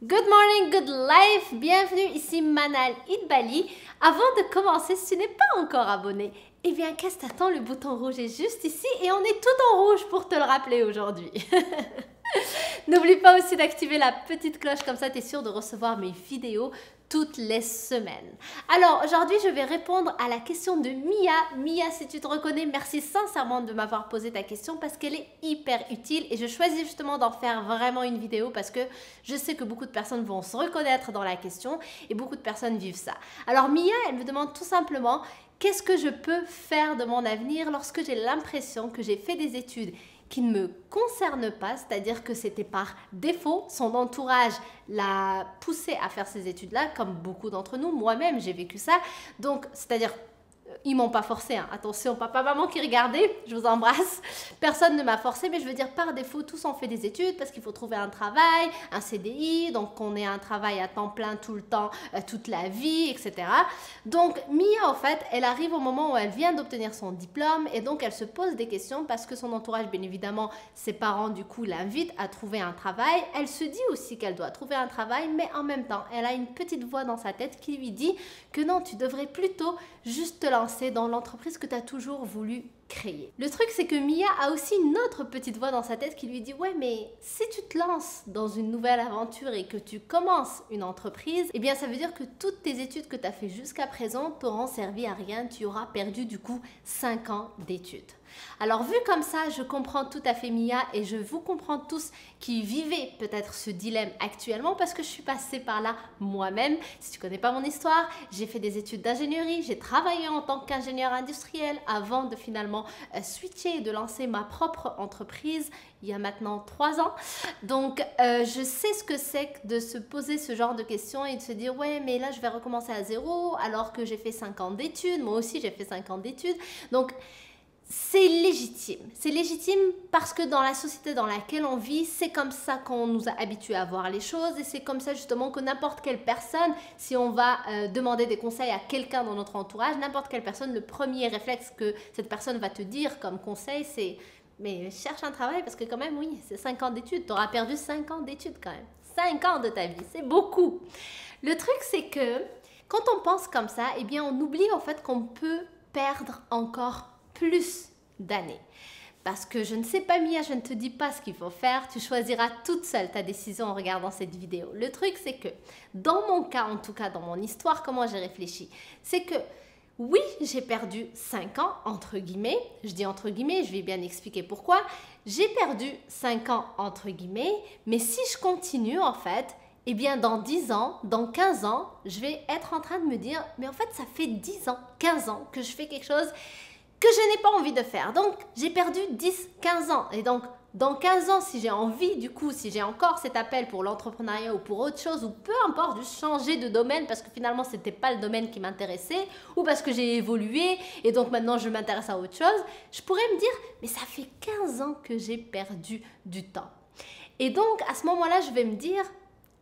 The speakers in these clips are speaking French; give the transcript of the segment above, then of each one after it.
Good morning, good life, bienvenue ici Manal Idbali. Avant de commencer, si tu n'es pas encore abonné, eh bien qu'est-ce que t'attends, le bouton rouge est juste ici et on est tout en rouge pour te le rappeler aujourd'hui. N'oublie pas aussi d'activer la petite cloche, comme ça tu es sûr de recevoir mes vidéos toutes les semaines. Alors aujourd'hui je vais répondre à la question de Mia. Mia, si tu te reconnais, merci sincèrement de m'avoir posé ta question parce qu'elle est hyper utile et je choisis justement d'en faire vraiment une vidéo parce que je sais que beaucoup de personnes vont se reconnaître dans la question et beaucoup de personnes vivent ça. Alors Mia, elle me demande tout simplement qu'est-ce que je peux faire de mon avenir lorsque j'ai l'impression que j'ai fait des études qui ne me concerne pas, c'est-à-dire que c'était par défaut, son entourage l'a poussé à faire ces études-là, comme beaucoup d'entre nous, moi-même j'ai vécu ça, donc c'est-à-dire ils m'ont pas forcé, hein. Attention, papa, maman qui regardez, je vous embrasse. Personne ne m'a forcé, mais je veux dire par défaut, tous ont fait des études parce qu'il faut trouver un travail, un CDI, donc on ait un travail à temps plein tout le temps, toute la vie, etc. Donc Mia, en fait, elle arrive au moment où elle vient d'obtenir son diplôme et donc elle se pose des questions parce que son entourage, bien évidemment, ses parents du coup l'invitent à trouver un travail. Elle se dit aussi qu'elle doit trouver un travail, mais en même temps, elle a une petite voix dans sa tête qui lui dit que non, tu devrais plutôt juste te lancer dans l'entreprise que tu as toujours voulu créer. Le truc, c'est que Mia a aussi une autre petite voix dans sa tête qui lui dit « Ouais, mais si tu te lances dans une nouvelle aventure et que tu commences une entreprise, eh bien ça veut dire que toutes tes études que tu as fait jusqu'à présent t'auront servi à rien. Tu auras perdu du coup 5 ans d'études. » Alors vu comme ça, je comprends tout à fait Mia et je vous comprends tous qui vivez peut-être ce dilemme actuellement parce que je suis passée par là moi-même. Si tu connais pas mon histoire, j'ai fait des études d'ingénierie, j'ai travaillé en tant qu'ingénieur industriel avant de finalement switcher et de lancer ma propre entreprise il y a maintenant 3 ans. Donc je sais ce que c'est que de se poser ce genre de questions et de se dire ouais mais là je vais recommencer à zéro alors que j'ai fait 5 ans d'études, moi aussi j'ai fait 5 ans d'études. Donc c'est légitime parce que dans la société dans laquelle on vit, c'est comme ça qu'on nous a habitués à voir les choses et c'est comme ça justement que n'importe quelle personne, si on va demander des conseils à quelqu'un dans notre entourage, n'importe quelle personne, le premier réflexe que cette personne va te dire comme conseil, c'est « mais cherche un travail parce que quand même, oui, c'est 5 ans d'études, tu auras perdu 5 ans d'études quand même, 5 ans de ta vie, c'est beaucoup. » Le truc, c'est que quand on pense comme ça, eh bien on oublie en fait qu'on peut perdre encore plus d'années. Parce que je ne sais pas Mia, je ne te dis pas ce qu'il faut faire, tu choisiras toute seule ta décision en regardant cette vidéo. Le truc c'est que, dans mon cas, en tout cas dans mon histoire, comment j'ai réfléchi, c'est que oui, j'ai perdu 5 ans, entre guillemets, je dis entre guillemets, je vais bien expliquer pourquoi, j'ai perdu 5 ans entre guillemets, mais si je continue en fait, eh bien dans 10 ans, dans 15 ans, je vais être en train de me dire, mais en fait ça fait 10 ans, 15 ans que je fais quelque chose que je n'ai pas envie de faire. Donc, j'ai perdu 10, 15 ans. Et donc, dans 15 ans, si j'ai envie, du coup, si j'ai encore cet appel pour l'entrepreneuriat ou pour autre chose, ou peu importe, juste changer de domaine parce que finalement, ce n'était pas le domaine qui m'intéressait, ou parce que j'ai évolué et donc maintenant, je m'intéresse à autre chose, je pourrais me dire, mais ça fait 15 ans que j'ai perdu du temps. Et donc, à ce moment-là, je vais me dire,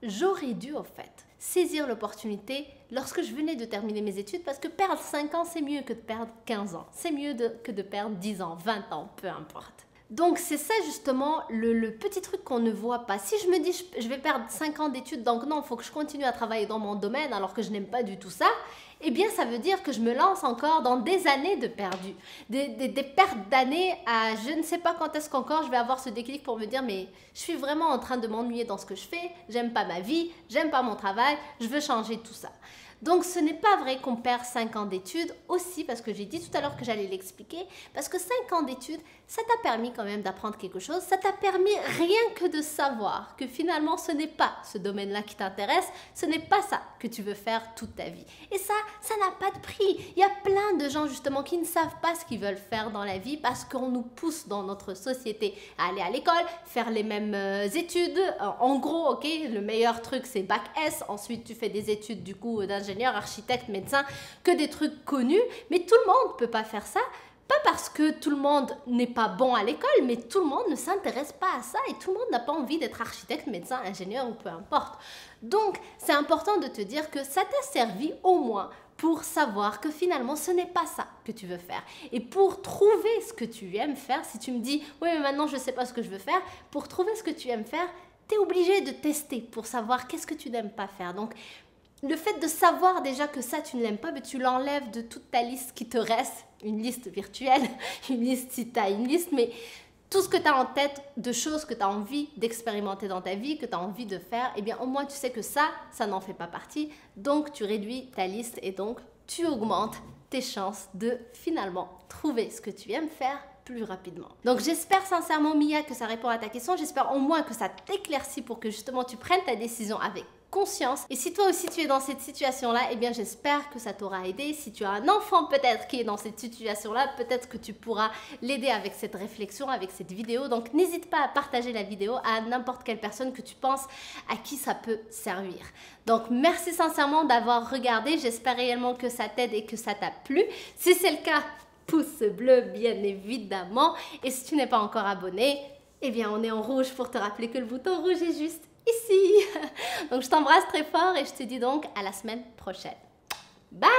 j'aurais dû, en fait, saisir l'opportunité lorsque je venais de terminer mes études parce que perdre 5 ans, c'est mieux que de perdre 15 ans. C'est mieux que de perdre 10 ans, 20 ans, peu importe. Donc c'est ça justement le petit truc qu'on ne voit pas. Si je me dis je vais perdre 5 ans d'études, donc non, il faut que je continue à travailler dans mon domaine alors que je n'aime pas du tout ça, eh bien ça veut dire que je me lance encore dans des années de perdu, des pertes d'années à je ne sais pas quand est-ce qu'encore je vais avoir ce déclic pour me dire mais je suis vraiment en train de m'ennuyer dans ce que je fais, j'aime pas ma vie, j'aime pas mon travail, je veux changer tout ça. Donc ce n'est pas vrai qu'on perd 5 ans d'études aussi parce que j'ai dit tout à l'heure que j'allais l'expliquer parce que 5 ans d'études, ça t'a permis quand même d'apprendre quelque chose, ça t'a permis rien que de savoir que finalement ce n'est pas ce domaine-là qui t'intéresse, ce n'est pas ça que tu veux faire toute ta vie. Et ça n'a pas de prix. Il y a plein de gens justement qui ne savent pas ce qu'ils veulent faire dans la vie parce qu'on nous pousse dans notre société à aller à l'école, faire les mêmes études. En gros, ok, le meilleur truc c'est bac S, ensuite tu fais des études du coup d'ingénieur, architecte, médecin, que des trucs connus, mais tout le monde ne peut pas faire ça. Pas parce que tout le monde n'est pas bon à l'école, mais tout le monde ne s'intéresse pas à ça et tout le monde n'a pas envie d'être architecte, médecin, ingénieur ou peu importe. Donc, c'est important de te dire que ça t'a servi au moins pour savoir que finalement, ce n'est pas ça que tu veux faire. Et pour trouver ce que tu aimes faire, si tu me dis « Oui, mais maintenant, je ne sais pas ce que je veux faire », pour trouver ce que tu aimes faire, tu es obligé de tester pour savoir qu'est-ce que tu n'aimes pas faire. Donc, le fait de savoir déjà que ça, tu ne l'aimes pas, mais tu l'enlèves de toute ta liste qui te reste, une liste virtuelle, une liste si tu as une liste, mais tout ce que tu as en tête de choses que tu as envie d'expérimenter dans ta vie, que tu as envie de faire, eh bien au moins tu sais que ça n'en fait pas partie. Donc tu réduis ta liste et donc tu augmentes tes chances de finalement trouver ce que tu aimes faire plus rapidement. Donc j'espère sincèrement Mia que ça répond à ta question, j'espère au moins que ça t'éclaircit pour que justement tu prennes ta décision avec conscience. Et si toi aussi tu es dans cette situation-là, eh bien j'espère que ça t'aura aidé. Si tu as un enfant peut-être qui est dans cette situation-là, peut-être que tu pourras l'aider avec cette réflexion, avec cette vidéo. Donc n'hésite pas à partager la vidéo à n'importe quelle personne que tu penses à qui ça peut servir. Donc merci sincèrement d'avoir regardé. J'espère réellement que ça t'aide et que ça t'a plu. Si c'est le cas, pouce bleu bien évidemment. Et si tu n'es pas encore abonné, eh bien on est en rouge pour te rappeler que le bouton rouge est juste ici. Donc je t'embrasse très fort et je te dis donc à la semaine prochaine. Bye!